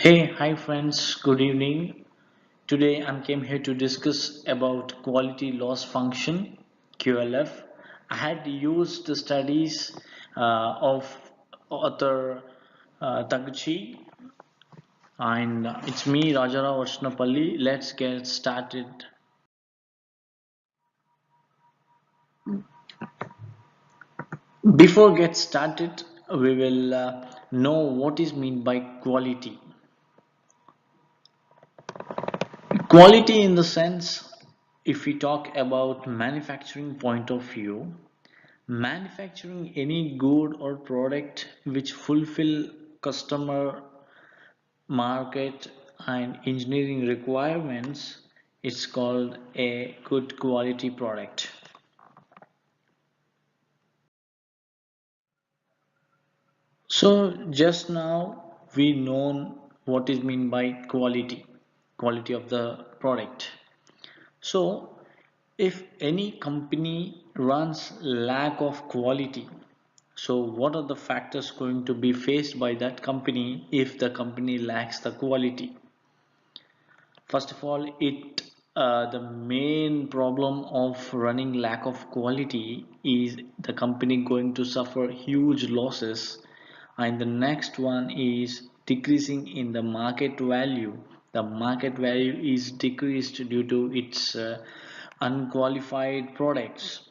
Hi friends, good evening. Today I came here to discuss about quality loss function QLF. I had used the studies of author Taguchi, and it's me Rajara Varshnapalli. Let's get started. Before get started, we will know what is meant by quality. Quality in the sense, if we talk about manufacturing point of view, manufacturing any good or product which fulfill customer market and engineering requirements, it's called a good quality product. So just now we know what is meant by quality of the product. So if any company runs lack of quality, so what are the factors going to be faced by that company if the company lacks the quality? First of all, the main problem of running lack of quality is the company going to suffer huge losses, and the next one is decreasing in the market value. The market value is decreased due to its unqualified products,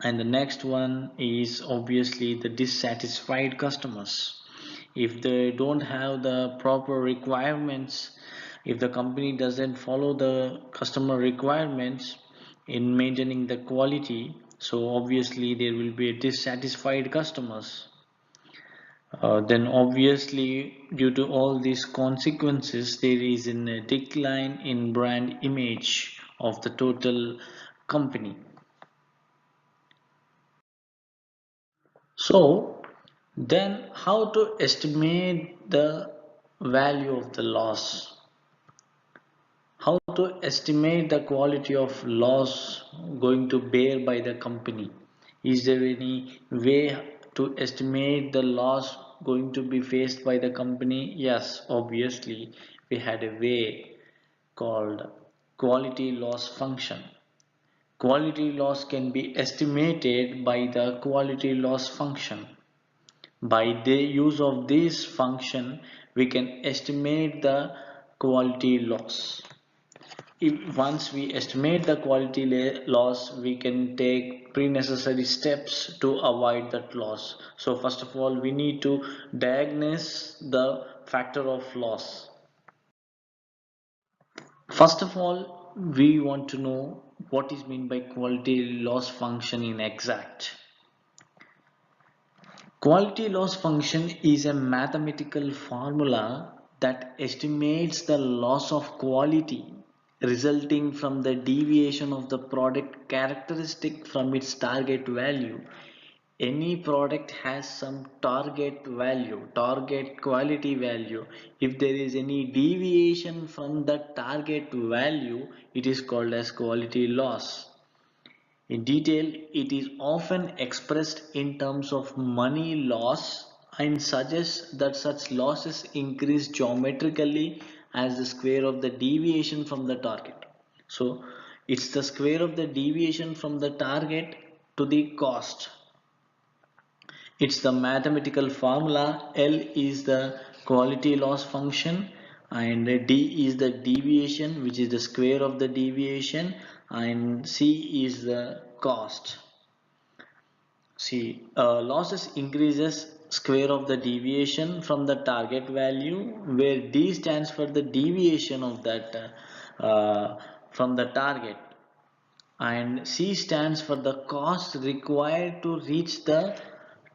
and the next one is obviously the dissatisfied customers. If they don't have the proper requirements, if the company doesn't follow the customer requirements in maintaining the quality, so obviously there will be dissatisfied customers. Then obviously due to all these consequences there is a decline in brand image of the total company. So then how to estimate the value of the loss? How to estimate the quality of loss going to bear by the company? Is there any way to estimate the loss going to be faced by the company? Yes, obviously we had a way called quality loss function. Quality loss can be estimated by the quality loss function. By the use of this function, we can estimate the quality loss. If once we estimate the quality loss, we can take pre-necessary steps to avoid that loss. So first of all, we need to diagnose the factor of loss. First of all, we want to know what is meant by quality loss function in exact. Quality loss function is a mathematical formula that estimates the loss of quality resulting from the deviation of the product characteristic from its target value. Any product has some target value, target quality value. If there is any deviation from the target value, it is called as quality loss. In detail, it is often expressed in terms of money loss and suggests that such losses increase geometrically as the square of the deviation from the target. So, it's the square of the deviation from the target to the cost. It's the mathematical formula. L is the quality loss function and D is the deviation, which is the square of the deviation, and C is the cost. See, losses increases square of the deviation from the target value, where D stands for the deviation of that from the target, and C stands for the cost required to reach the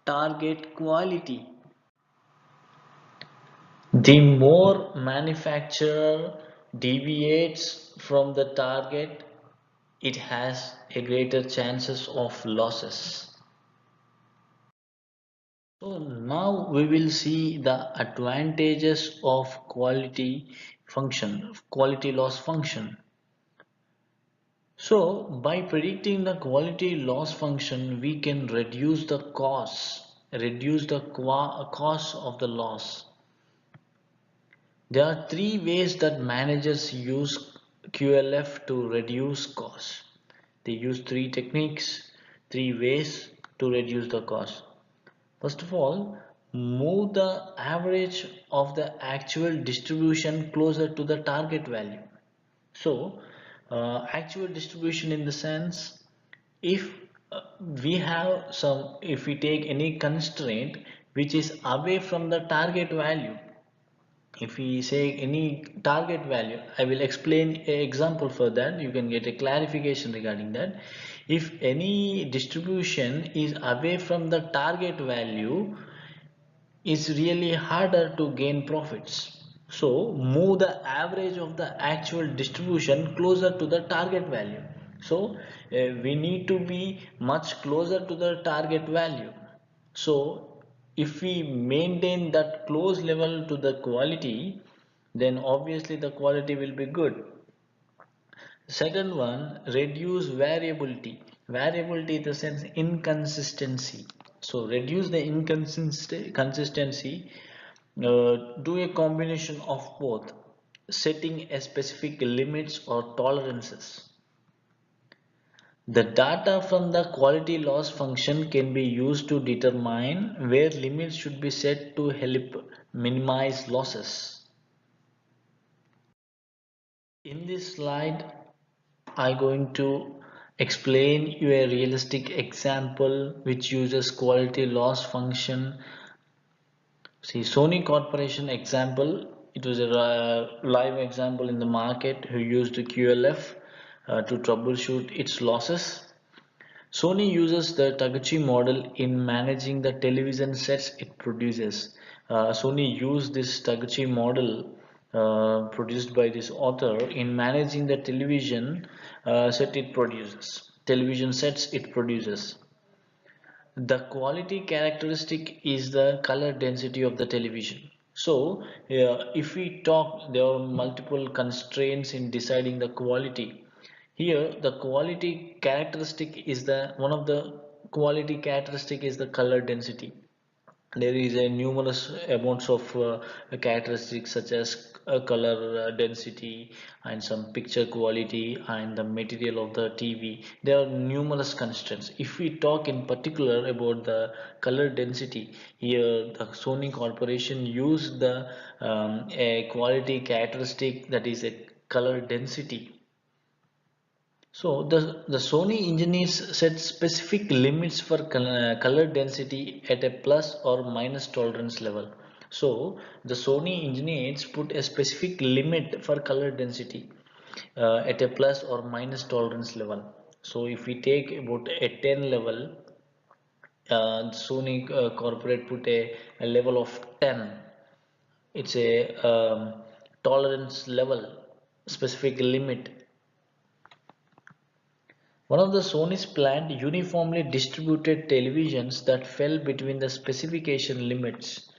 target quality. The more manufacturer deviates from the target, it has a greater chances of losses. So now we will see the advantages of quality loss function. So by predicting the quality loss function, we can reduce the cost of the loss. There are three ways that managers use QLF to reduce costs. They use three techniques, three ways to reduce the cost. First of all, move the average of the actual distribution closer to the target value. So, actual distribution in the sense, if we have some, if we take any constraint which is away from the target value, if we say any target value, I will explain an example for that, you can get a clarification regarding that. If any distribution is away from the target value, it's really harder to gain profits. So move the average of the actual distribution closer to the target value. So we need to be much closer to the target value. So if we maintain that close level to the quality, then obviously the quality will be good. Second one, reduce variability. Variability in the sense inconsistency. So reduce the inconsistency. Do a combination of both, setting a specific limits or tolerances. The data from the quality loss function can be used to determine where limits should be set to help minimize losses. In this slide, I'm going to explain you a realistic example which uses quality loss function. See, Sony Corporation example, it was a live example in the market who used the QLF to troubleshoot its losses. Sony uses the Taguchi model in managing the television sets it produces. Sony used this Taguchi model produced by this author in managing the television sets it produces. The quality characteristic is the color density of the television. So, if we talk, there are multiple constraints in deciding the quality. Here, the quality characteristic is the one of the quality characteristic is the color density. There is a numerous amounts of characteristics such as color density and some picture quality and the material of the TV. There are numerous constraints. If we talk in particular about the color density, here the Sony Corporation used the a quality characteristic that is a color density. So the Sony engineers set specific limits for color density at a plus or minus tolerance level. So the Sony engineers put a specific limit for color density at a plus or minus tolerance level. So if we take about a 10 level, Sony corporate put a level of 10. It's a tolerance level, specific limit. One of the Sony's planned uniformly distributed televisions that fell between the specification limits.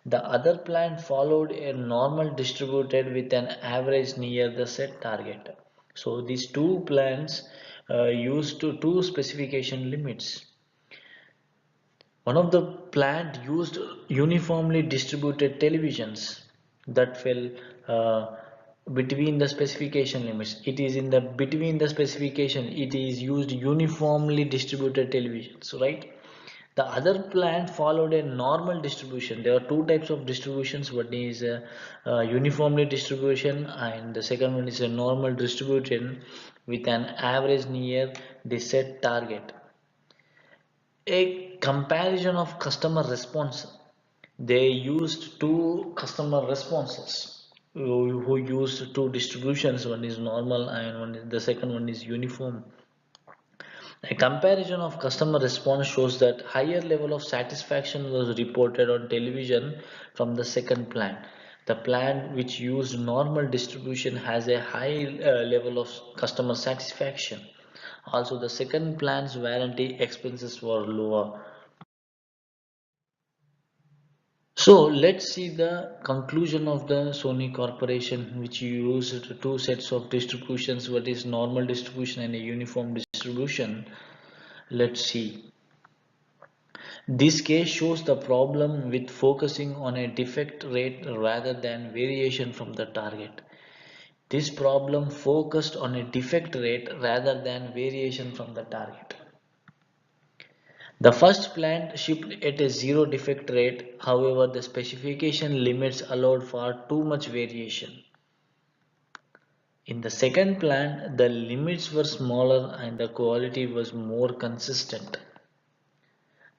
The other plant followed a normal distributed with an average near the set target. So these two plants used two specification limits. One of the plant used uniformly distributed televisions that fell between the specification limits. It is in the between the specification. It is used uniformly distributed televisions, right? The other plant followed a normal distribution. There are two types of distributions. One is uniformly distribution, and the second one is a normal distribution with an average near the set target. A comparison of customer response. They used two customer responses who used two distributions. One is normal and the second one is uniform. A comparison of customer response shows that higher level of satisfaction was reported on television from the second plan. The plan which used normal distribution has a high level of customer satisfaction. Also, the second plan's warranty expenses were lower. So let's see the conclusion of the Sony Corporation, which used two sets of distributions, what is normal distribution and a uniform distribution. Let's see. This case shows the problem with focusing on a defect rate rather than variation from the target. This problem focused on a defect rate rather than variation from the target. The first plant shipped at a zero defect rate, however, the specification limits allowed for too much variation. In the second plant, the limits were smaller and the quality was more consistent.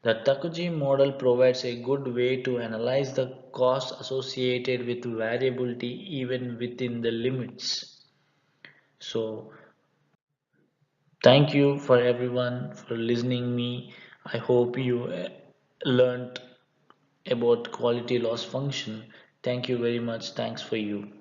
The Takuji model provides a good way to analyze the cost associated with variability even within the limits. So, thank you for everyone for listening me. I hope you learned about quality loss function. Thank you very much. Thanks for you.